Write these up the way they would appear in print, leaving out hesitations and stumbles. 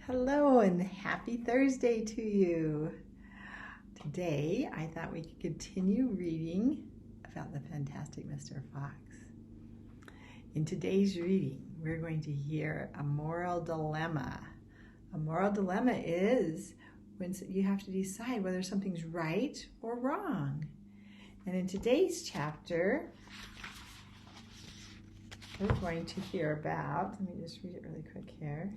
Hello and happy Thursday to you. Today I thought we could continue reading about the fantastic Mr. Fox. In today's reading, we're going to hear a moral dilemma. A moral dilemma is when you have to decide whether something's right or wrong. And in today's chapter, we're going to hear about, let me just read it really quick here.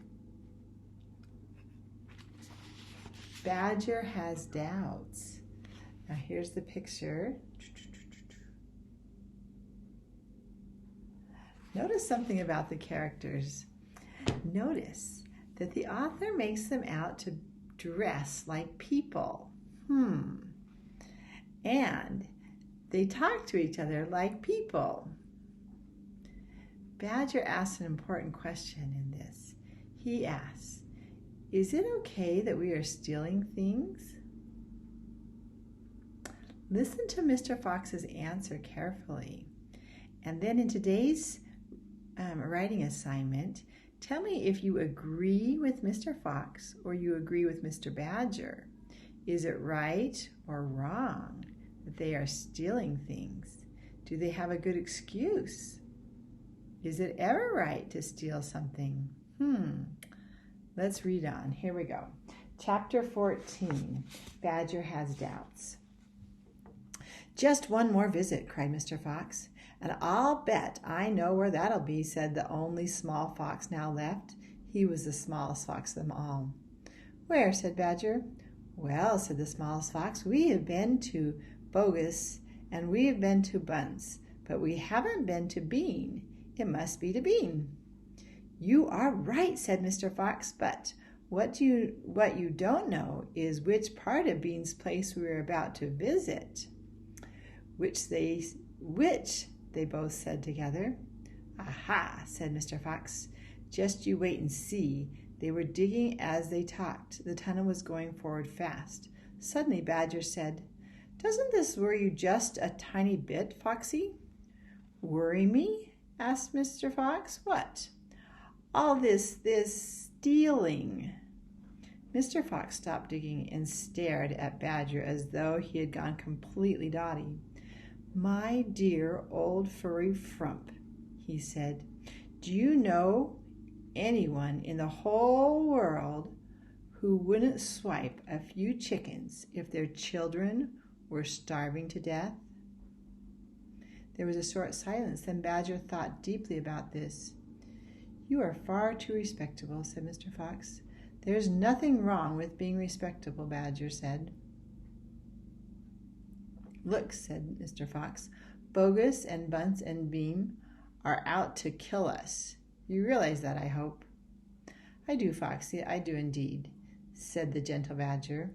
Badger has doubts. Now here's the picture. Notice something about the characters. Notice that the author makes them out to dress like people. And they talk to each other like people. Badger asks an important question in this. He asks, is it okay that we are stealing things? Listen to Mr. Fox's answer carefully. And then in today's writing assignment, tell me if you agree with Mr. Fox or you agree with Mr. Badger. Is it right or wrong that they are stealing things? Do they have a good excuse? Is it ever right to steal something? Let's read on. Here we go. Chapter 14, Badger has doubts. Just one more visit, cried Mr. Fox, and I'll bet I know where that'll be, said the only small fox now left. He was the smallest fox of them all. Where? Said Badger. Well, said the smallest fox, we have been to Bogus and we have been to Bunce, but we haven't been to Bean. It must be to Bean. You are right, said Mr. Fox, but what you don't know is which part of Bean's place we are about to visit. Which they both said together. Aha, said Mr. Fox. Just you wait and see. They were digging as they talked. The tunnel was going forward fast. Suddenly Badger said, doesn't this worry you just a tiny bit, Foxy? Worry me? Asked Mr. Fox. What? All this stealing. Mr. Fox stopped digging and stared at Badger as though he had gone completely dotty. My dear old furry frump, he said, do you know anyone in the whole world who wouldn't swipe a few chickens if their children were starving to death? There was a short silence. Then Badger thought deeply about this. You are far too respectable, said Mr. Fox. There's nothing wrong with being respectable, Badger said. Look, said Mr. Fox, Bogus and Bunce and Bean are out to kill us. You realize that, I hope. I do, Foxy, I do indeed, said the gentle Badger.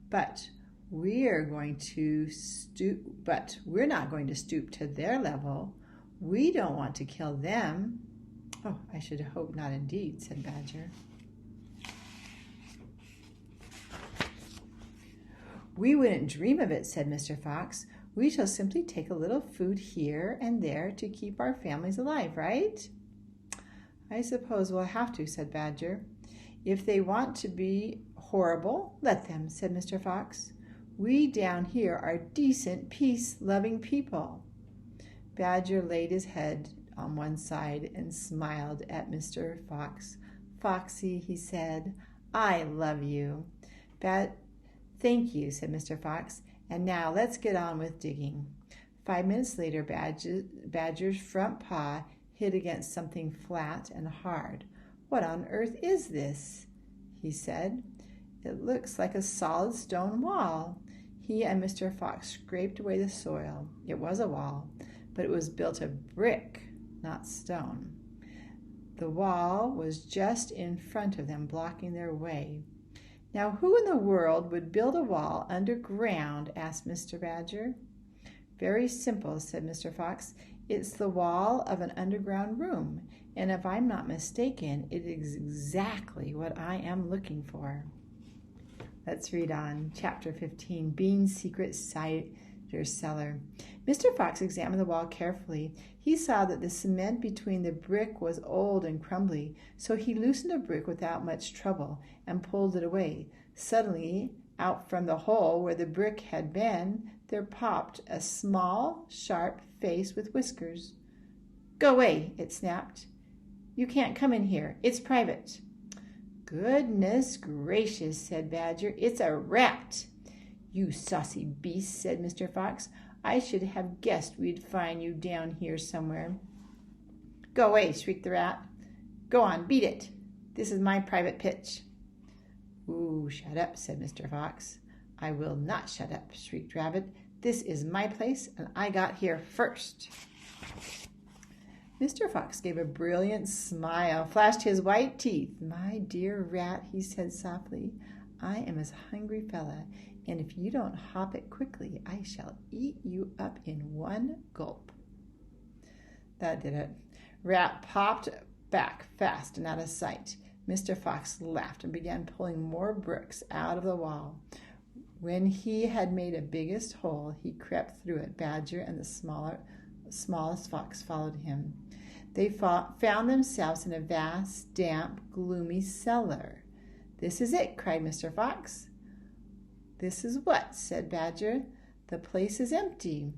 But we're not going to stoop to their level. We don't want to kill them. Oh, I should hope not indeed, said Badger. We wouldn't dream of it, said Mr. Fox. We shall simply take a little food here and there to keep our families alive, right? I suppose we'll have to, said Badger. If they want to be horrible, let them, said Mr. Fox. We down here are decent, peace-loving people. Badger laid his head on one side and smiled at Mr. Fox. Foxy, he said, I love you. Thank you, said Mr. Fox. And now let's get on with digging. 5 minutes later, Badger's front paw hit against something flat and hard. What on earth is this? He said. It looks like a solid stone wall. He and Mr. Fox scraped away the soil. It was a wall, but it was built of brick, not stone. The wall was just in front of them, blocking their way. Now, who in the world would build a wall underground? Asked Mr. Badger. Very simple, said Mr. Fox. It's the wall of an underground room, and if I'm not mistaken, it is exactly what I am looking for. Let's read on. Chapter 15, Bean's Secret cellar. Mr. Fox examined the wall carefully. He saw that the cement between the brick was old and crumbly, so he loosened a brick without much trouble and pulled it away. Suddenly, out from the hole where the brick had been, there popped a small, sharp face with whiskers. "Go away," it snapped. "You can't come in here. It's private." "Goodness gracious," said Badger. "It's a rat." "You saucy beast," said Mr. Fox. "I should have guessed we'd find you down here somewhere." "Go away," shrieked the rat. "Go on, beat it. This is my private pitch." "Ooh, shut up," said Mr. Fox. "I will not shut up," shrieked Rabbit. "This is my place, and I got here first." Mr. Fox gave a brilliant smile, flashed his white teeth. "My dear rat," he said softly, "I am a hungry fella, and if you don't hop it quickly, I shall eat you up in one gulp." That did it. Rat popped back fast and out of sight. Mr. Fox laughed and began pulling more bricks out of the wall. When he had made a biggest hole, he crept through it. Badger and the smallest fox followed him. They found themselves in a vast, damp, gloomy cellar. "This is it," cried Mr. Fox. "This is what?" said Badger. "The place is empty."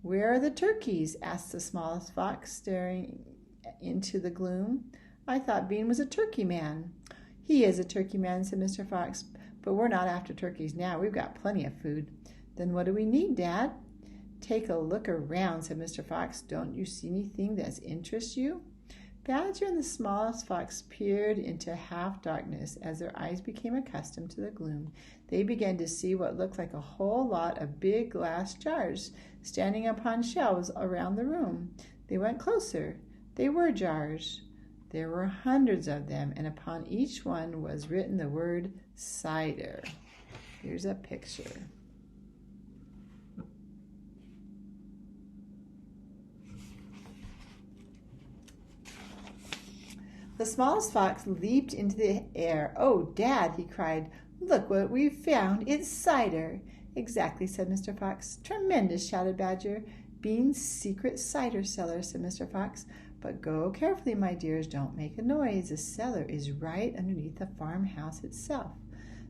"Where are the turkeys?" asked the smallest fox, staring into the gloom. "I thought Bean was a turkey man." "He is a turkey man," said Mr. Fox, "but we're not after turkeys now. We've got plenty of food." "Then what do we need, Dad?" "Take a look around," said Mr. Fox. "Don't you see anything that interests you?" Badger and the smallest fox peered into half-darkness. As their eyes became accustomed to the gloom, they began to see what looked like a whole lot of big glass jars standing upon shelves around the room. They went closer. They were jars. There were hundreds of them, and upon each one was written the word cider. Here's a picture. The smallest fox leaped into the air. "Oh, Dad," he cried, "look what we've found. It's cider." "Exactly," said Mr. Fox. "Tremendous," shouted Badger. "Bean's secret cider cellar," said Mr. Fox. "But go carefully, my dears. Don't make a noise. The cellar is right underneath the farmhouse itself."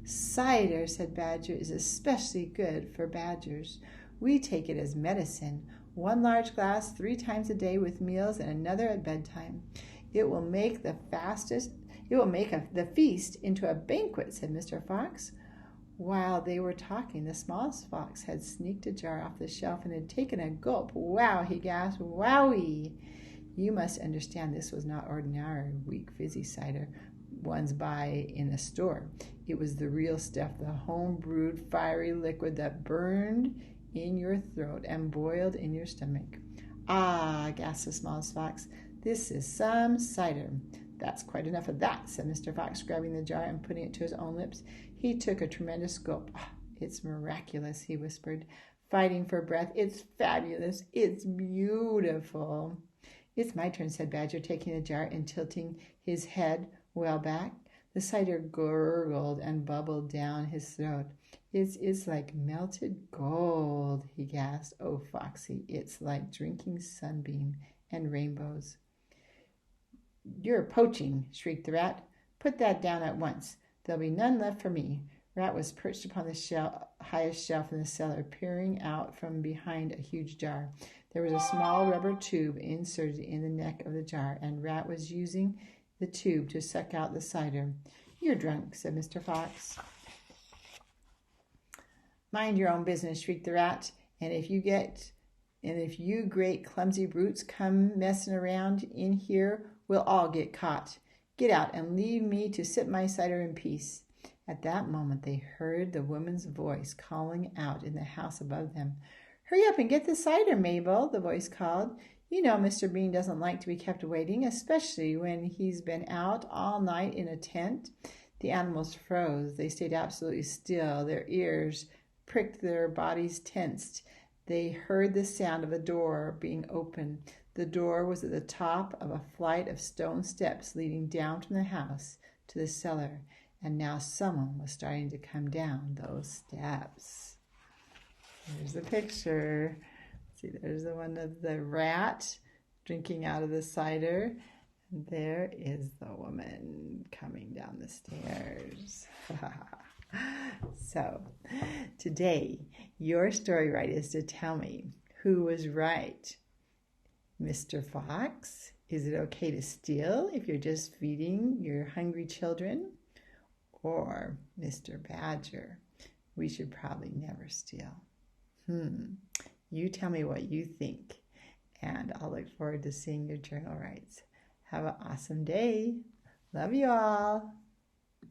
"Cider," said Badger, "is especially good for badgers. We take it as medicine. 1 large glass 3 times a day with meals and another at bedtime. It will make the feast into a banquet," said Mr. Fox. While they were talking, the smallest fox had sneaked a jar off the shelf and had taken a gulp. "Wow," he gasped. "Wowee!" You must understand this was not ordinary weak fizzy cider ones buy in a store. It was the real stuff, the home-brewed fiery liquid that burned in your throat and boiled in your stomach. "Ah," gasped the smallest fox, "this is some cider." "That's quite enough of that," said Mr. Fox, grabbing the jar and putting it to his own lips. He took a tremendous gulp. "It's miraculous," he whispered, fighting for breath. "It's fabulous. It's beautiful." "It's my turn," said Badger, taking the jar and tilting his head well back. The cider gurgled and bubbled down his throat. It's like melted gold," he gasped. "Oh, Foxy, it's like drinking sunbeam and rainbows." "You're poaching," shrieked the rat. "Put that down at once. There'll be none left for me." Rat was perched upon the highest shelf in the cellar, peering out from behind a huge jar. There was a small rubber tube inserted in the neck of the jar, and Rat was using the tube to suck out the cider. "You're drunk," said Mr. Fox. "Mind your own business," shrieked the rat. And if you great clumsy brutes come messing around in here, we'll all get caught. Get out and leave me to sip my cider in peace." At that moment they heard the woman's voice calling out in the house above them. "Hurry up and get the cider, Mabel," the voice called. "You know Mr. Bean doesn't like to be kept waiting, especially when he's been out all night in a tent." The animals froze. They stayed absolutely still. Their ears pricked, their bodies tensed. They heard the sound of a door being opened. The door was at the top of a flight of stone steps leading down from the house to the cellar, and now someone was starting to come down those steps. Here's the picture. See, there's the one of the rat drinking out of the cider. And there is the woman coming down the stairs. So, today, your story right is to tell me who was right. Mr. Fox, is it okay to steal if you're just feeding your hungry children? Or Mr. Badger, we should probably never steal. You tell me what you think, and I'll look forward to seeing your journal rights. Have an awesome day. Love you all.